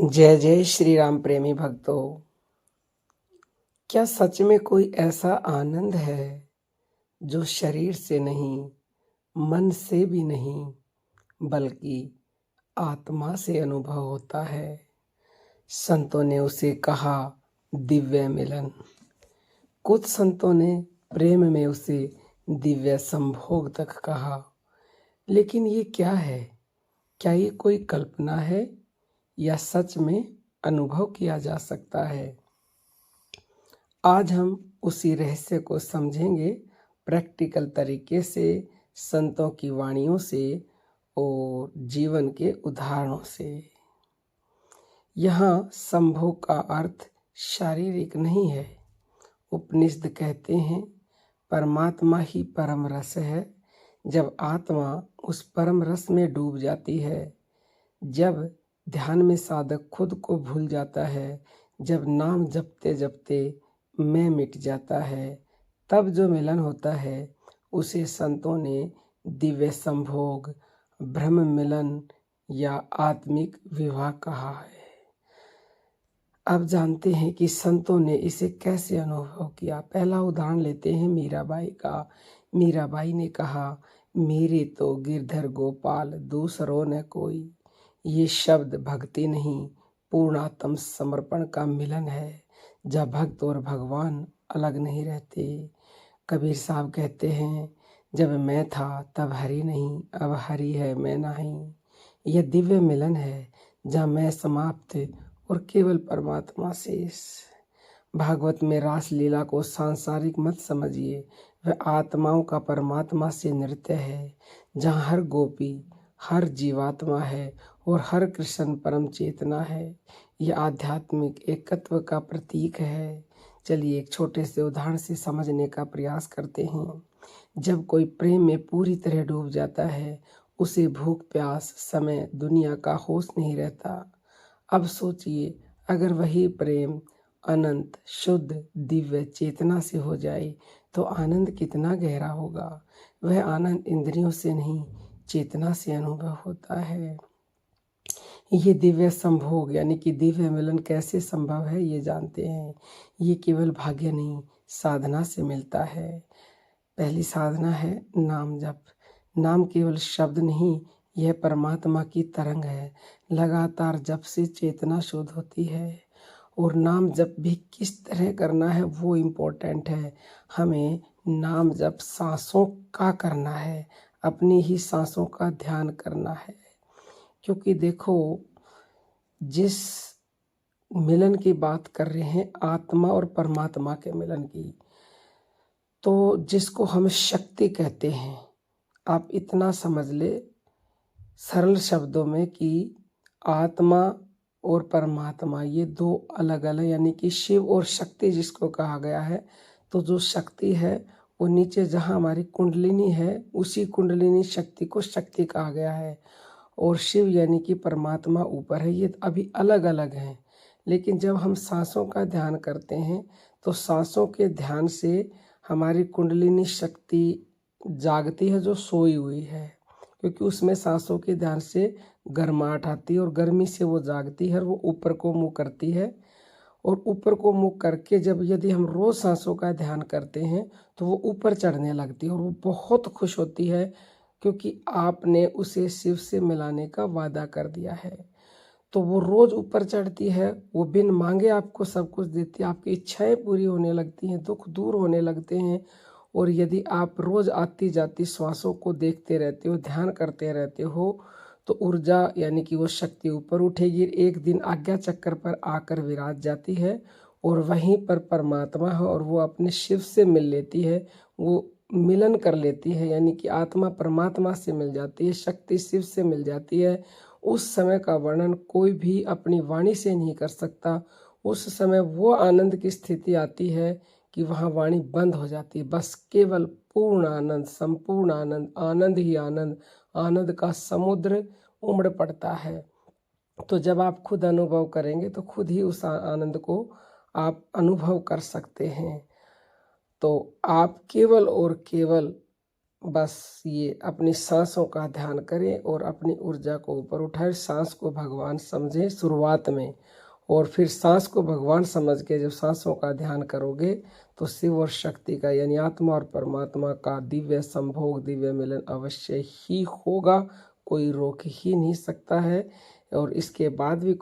जय जय श्री राम प्रेमी भक्तों। क्या सच में कोई ऐसा आनंद है जो शरीर से नहीं, मन से भी नहीं, बल्कि आत्मा से अनुभव होता है। संतों ने उसे कहा दिव्य मिलन। कुछ संतों ने प्रेम में उसे दिव्य संभोग तक कहा। लेकिन ये क्या है? क्या ये कोई कल्पना है या सच में अनुभव किया जा सकता है? आज हम उसी रहस्य को समझेंगे प्रैक्टिकल तरीके से, संतों की वाणियों से और जीवन के उदाहरणों से। यहाँ संभोग का अर्थ शारीरिक नहीं है। उपनिषद कहते हैं परमात्मा ही परम रस है। जब आत्मा उस परम रस में डूब जाती है, जब ध्यान में साधक खुद को भूल जाता है, जब नाम जपते जपते मैं मिट जाता है, तब जो मिलन होता है उसे संतों ने दिव्य संभोग, ब्रह्म मिलन या आत्मिक विवाह कहा है। अब जानते हैं कि संतों ने इसे कैसे अनुभव किया। पहला उदाहरण लेते हैं मीराबाई का। मीराबाई ने कहा, मेरे तो गिरधर गोपाल दूसरों न कोई। ये शब्द भक्ति नहीं, पूर्णात्म समर्पण का मिलन है, जब भक्त और भगवान अलग नहीं रहते। कबीर साहब कहते हैं, जब मैं था तब हरि नहीं, अब हरि है मैं नहीं। यह दिव्य मिलन है जहाँ मैं समाप्त और केवल परमात्मा शेष। भागवत में रास लीला को सांसारिक मत समझिए, वह आत्माओं का परमात्मा से नृत्य है, जहाँ हर गोपी हर जीवात्मा है और हर कृष्ण परम चेतना है। यह आध्यात्मिक एकत्व का प्रतीक है। चलिए एक छोटे से उदाहरण से समझने का प्रयास करते हैं। जब कोई प्रेम में पूरी तरह डूब जाता है, उसे भूख प्यास समय दुनिया का होश नहीं रहता। अब सोचिए, अगर वही प्रेम अनंत शुद्ध दिव्य चेतना से हो जाए तो आनंद कितना गहरा होगा। वह आनंद इंद्रियों से नहीं, चेतना से अनुभव होता है। ये दिव्य संभोग यानी कि दिव्य मिलन कैसे संभव है ये जानते हैं। ये केवल भाग्य नहीं, साधना से मिलता है। पहली साधना है नाम जप। नाम केवल शब्द नहीं, यह परमात्मा की तरंग है। लगातार जप से चेतना शुद्ध होती है। और नाम जप भी किस तरह करना है वो इम्पोर्टेंट है। हमें नाम जप सांसों का करना है, अपनी ही सांसों का ध्यान करना है। क्योंकि देखो, जिस मिलन की बात कर रहे हैं आत्मा और परमात्मा के मिलन की, तो जिसको हम शक्ति कहते हैं, आप इतना समझ ले सरल शब्दों में कि आत्मा और परमात्मा ये दो अलग अलग, यानी कि शिव और शक्ति जिसको कहा गया है। तो जो शक्ति है वो नीचे जहाँ हमारी कुंडलिनी है, उसी कुंडलिनी शक्ति को शक्ति कहा गया है। और शिव यानी कि परमात्मा ऊपर है। ये अभी अलग अलग हैं, लेकिन जब हम सांसों का ध्यान करते हैं तो सांसों के ध्यान से हमारी कुंडलिनी शक्ति जागती है जो सोई हुई है, क्योंकि उसमें सांसों के ध्यान से गर्माहट आती है और गर्मी से वो जागती है और वो ऊपर को मुँह करती है। और ऊपर को मुँह करके जब यदि हम रोज़ सांसों का ध्यान करते हैं तो वो ऊपर चढ़ने लगती है और वो बहुत खुश होती है, क्योंकि आपने उसे शिव से मिलाने का वादा कर दिया है। तो वो रोज़ ऊपर चढ़ती है, वो बिन मांगे आपको सब कुछ देती है, आपकी इच्छाएं पूरी होने लगती हैं, दुख दूर होने लगते हैं। और यदि आप रोज़ आती जाती श्वासों को देखते रहते हो, ध्यान करते रहते हो, तो ऊर्जा यानी कि वो शक्ति ऊपर उठेगी। एक दिन आज्ञा चक्र पर आकर विराज जाती है और वहीं पर परमात्मा है और वो अपने शिव से मिल लेती है, वो मिलन कर लेती है, यानी कि आत्मा परमात्मा से मिल जाती है, शक्ति शिव से मिल जाती है। उस समय का वर्णन कोई भी अपनी वाणी से नहीं कर सकता। उस समय वो आनंद की स्थिति आती है कि वहाँ वाणी बंद हो जाती है, बस केवल पूर्ण आनंद, संपूर्ण आनंद, आनंद ही आनंद, आनंद का समुद्र उमड़ पड़ता है। तो जब आप खुद अनुभव करेंगे तो खुद ही उस आनंद को आप अनुभव कर सकते हैं। तो आप केवल और केवल बस ये अपनी सांसों का ध्यान करें और अपनी ऊर्जा को ऊपर उठाएं। सांस को भगवान समझें शुरुआत में, और फिर सांस को भगवान समझ के जब सांसों का ध्यान करोगे तो शिव और शक्ति का यानी आत्मा और परमात्मा का दिव्य संभोग, दिव्य मिलन अवश्य ही होगा, कोई रोक ही नहीं सकता है। और इसके बाद भी